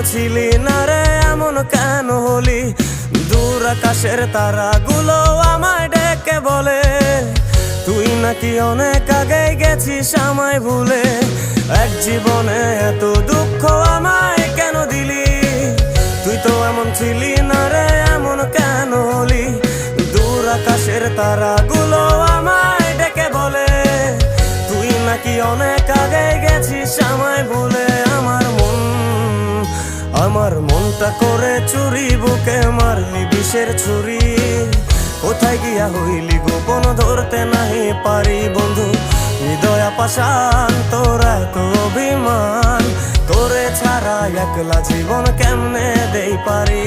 ছিলি না রে এমন কেন হলি? দূর আকাশের তারাগুলো আমায় ডেকে বলে তুই নাকি অনেক আগে গেছিস আমায় ভুলে। এক জীবনে এত দুঃখ আমায় কেন দিলি? তুই তো এমন ছিলি না রে এমন কেন হলি? দূর আকাশের তারাগুলো আমায় ডেকে বলে তুই নাকি অনেক আগে গেছিস আমায় ভুলে। আমার মনটা করে চুরি, বুকে মারলি বিষের ছুরি। কোথায় গিয়া হইলি গোপন ধরতে নাহি পারি বন্ধু। হৃদয় পাষাণ তোর এত অভিমান, তোরে ছাড়া একলা জীবন কেমনে দেই পারি।